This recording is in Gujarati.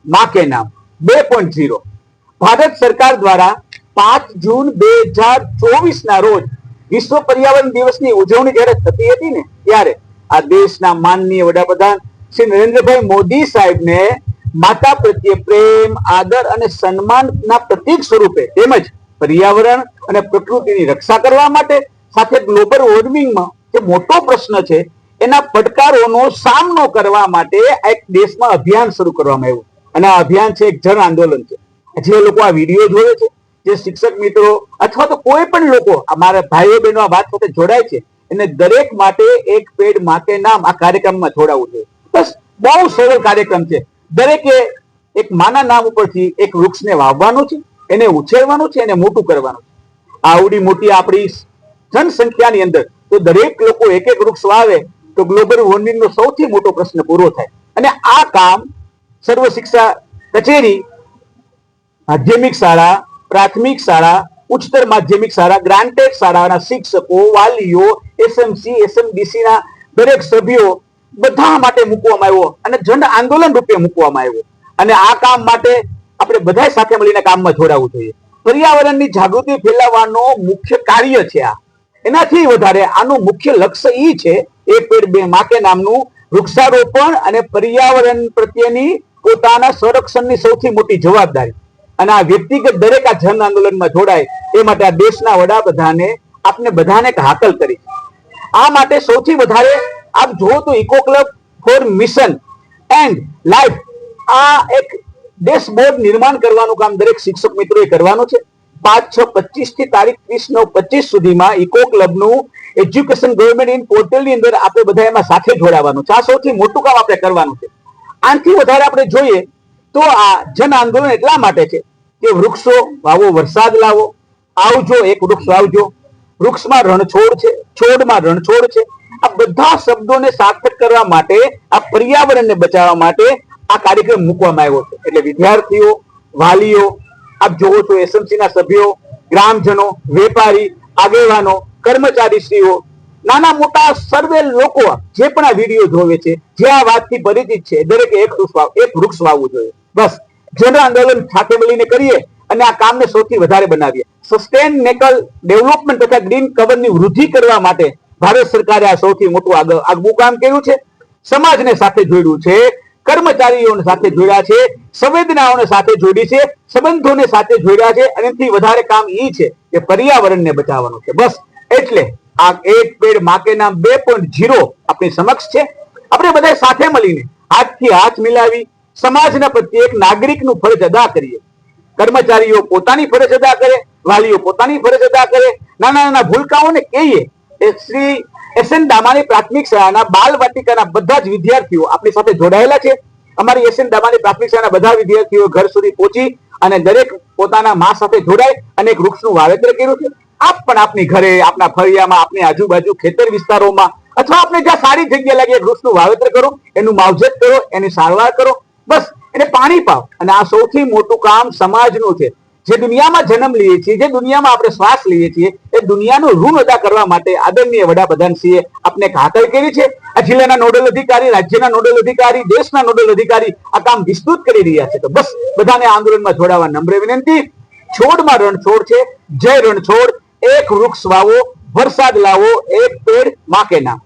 मां के नाम 2.0 भारत सरकार द्वारा 5 जून 2024 ના રોજ વિશ્વ પર્યાવરણ દિવસની ઉજવણી જ્યારે થતી હતી ને ત્યારે આ દેશના માનનીય વડાપ્રધાન શ્રી નરેન્દ્રભાઈ મોદી સાહેબને માતા પ્રત્યે પ્રેમ, આદર અને સન્માનના પ્રતીક સ્વરૂપે તેમજ પર્યાવરણ અને પ્રકૃતિની રક્ષા કરવા માટે સાથે ગ્લોબલ વોર્મિંગમાં જે મોટો પ્રશ્ન છે એના પડકારોનો સામનો કરવા માટે એક દેશમાં અભિયાન શરૂ કરવામાં આવ્યું અને આ અભિયાન છે એક જન આંદોલન છે। જે લોકો આ વિડીયો જોવે છે, જે શિક્ષક મિત્રો અથવા તો કોઈ પણ લોકો અમારા ભાઈઓ બહેનો આ વાત સાથે જોડાય છે એને દરેક માટે એક પેડ માં કે નામ આ કાર્યક્રમમાં જોડાવવું જોઈએ। બસ બહુ સરળ કાર્યક્રમ છે। દરેકે એક માના નામ ઉપરથી એક વૃક્ષને વાવવાનું છે, એને ઉછેરવાનું છે, એને મોટું કરવાનું છે। આવડી મોટી આપણી જનસંખ્યાની અંદર તો દરેક લોકો એક એક વૃક્ષ વાવે તો ગ્લોબલ વોર્મિંગનો સૌથી મોટો પ્રશ્ન પૂરો થાય અને આ કામ સર્વ શિક્ષા કચેરી, માધ્યમિક શાળા, પ્રાથમિક શાળા, ઉચ્ચતર માધ્યમિક શાળા, ગ્રાન્ટેડ શાળાના શિક્ષકો, વાલીઓ, એસએમસી, એસએમડીસી ના દરેક સભ્યો બધા માટે મૂકવામાં આવ્યો અને જન આંદોલન રૂપે મૂકવામાં આવ્યો અને આ કામ માટે આપણે બધા સાથે મળીને કામમાં જોડાવવું જોઈએ। પર્યાવરણની જાગૃતિ ફેલાવવાનો મુખ્ય કાર્ય છે આ। એનાથી વધારે આનું મુખ્ય લક્ષ્ય એ છે એક પેડ બે માં કે નામનું વૃક્ષારોપણ અને પર્યાવરણ પ્રત્યેની પોતાના સંરક્ષણની સૌથી મોટી જવાબદારી અને આ વ્યક્તિગત દરેક આ જન આંદોલનમાં જોડાય એ માટે આ દેશના વડાપ્રધાને આપને બધાને હાકલ કરી। આ માટે સૌથી વધારે આપ જુઓ તો eco club for mission and life આ એક ડેશબોર્ડ નિર્માણ કરવાનું કામ દરેક શિક્ષક મિત્રોએ કરવાનું છે। 5/6/25 થી તારીખ 30/9/25 સુધીમાં ઇકો ક્લબનું એજ્યુકેશન ગવર્નમેન્ટ ઇન પોર્ટલની અંદર આપણે બધા એમાં સાથે જોડાવાનું છે। આ સૌથી મોટું કામ આપણે કરવાનું છે। આનાથી વધારે આપણે જોઈએ તો આ જન આંદોલન એટલા માટે છે કે વૃક્ષો વાવો, વરસાદ લાવો, આવજો એક વૃક્ષ વાવજો, વૃક્ષમાં રણછોડ છે, છોડમાં રણછોડ છે। આ બધા શબ્દોને સાર્થક કરવા માટે, આ પર્યાવરણને બચાવવા માટે આ કાર્યક્રમ મૂકવામાં આવ્યો છે। એટલે વિદ્યાર્થીઓ, વાલીઓ, આપ જોવો છો એસએમસી ના સભ્યો, ગ્રામજનો, વેપારી, આગેવાનો, કર્મચારીશ્રીઓ, નાના મોટા સર્વે લોકો જે પણ આ વિડીયો જોવે છે, જે આ વાતથી પરિચિત છે, દરેકે એક વૃક્ષ વાવવું જોઈએ। બસ જન આંદોલન સાથે મળીને કરીએ અને આ કામને સૌથી વધારે બનાવીએ। સસ્ટેનેબલ ડેવલપમેન્ટ તથા ગ્રીન કવરની વૃદ્ધિ કરવા માટે ભારત સરકારે આ સૌથી મોટું આગવું કામ કર્યું છે। સમાજને સાથે જોડ્યું છે, કર્મચારીઓને સાથે જોડ્યા છે, સંવેદનાઓને સાથે જોડી છે, સંબંધોને સાથે જોડ્યા છે અને એનાથી વધારે કામ એ છે કે પર્યાવરણને બચાવવાનું છે। બસ એટલે આ એક પેડ માં કે નામ 2.0 આપણી સમક્ષ છે। આપણે બધા સાથે મળીને હાથથી હાથ મિલાવી સમાજના પ્રત્યે એક નાગરિકનું ફરજ અદા કરીએ। કર્મચારીઓ પોતાની ફરજ અદા કરે, વાલીઓ પોતાની ફરજ અદા કરે, નાના નાના ભૂલકાઓને કહીએ। શ્રી એસએન દામાની પ્રાથમિક શાળાના બાલ વાટિકાના બધા જ વિદ્યાર્થીઓ આપણી સાથે જોડાયેલા છે। અમારી એસએન દામાની પ્રાથમિક શાળાના બધા વિદ્યાર્થીઓ ઘર સુધી પહોંચી અને દરેક પોતાના માં સાથે જોડાય અને એક વૃક્ષનું વાવેતર કર્યું છે। આપ પણ આપની ઘરે, આપના ફળિયામાં, આપની આજુબાજુ ખેતર વિસ્તારોમાં અથવા આપણે જ્યાં સારી જગ્યા લાગે એક વૃક્ષનું વાવેતર કરો, એનું માવજત કરો, એની સારવાર કરો, બસ એને પાણી પાઓ અને આ સૌથી મોટું કામ સમાજનું છે। જે દુનિયામાં જન્મ લઈએ છીએ, જે દુનિયામાં આપણે શ્વાસ લઈએ છીએ, એ દુનિયાનું ઋણ અદા કરવા માટે આદરણીય વડાપ્રધાનશ્રીએ આપને હાકલ કરી છે। આ જિલ્લાના નોડલ અધિકારી, રાજ્યના નોડલ અધિકારી, દેશના નોડલ અધિકારી આ કામ વિસ્તૃત કરી રહ્યા છે। તો બસ બધાને આંદોલનમાં જોડાવા નમ્ર વિનંતી। છોડમાં રણછોડ છે, જય રણછોડ, એક વૃક્ષ વાવો, વરસાદ લાવો, એક પેડ માં કે નામ।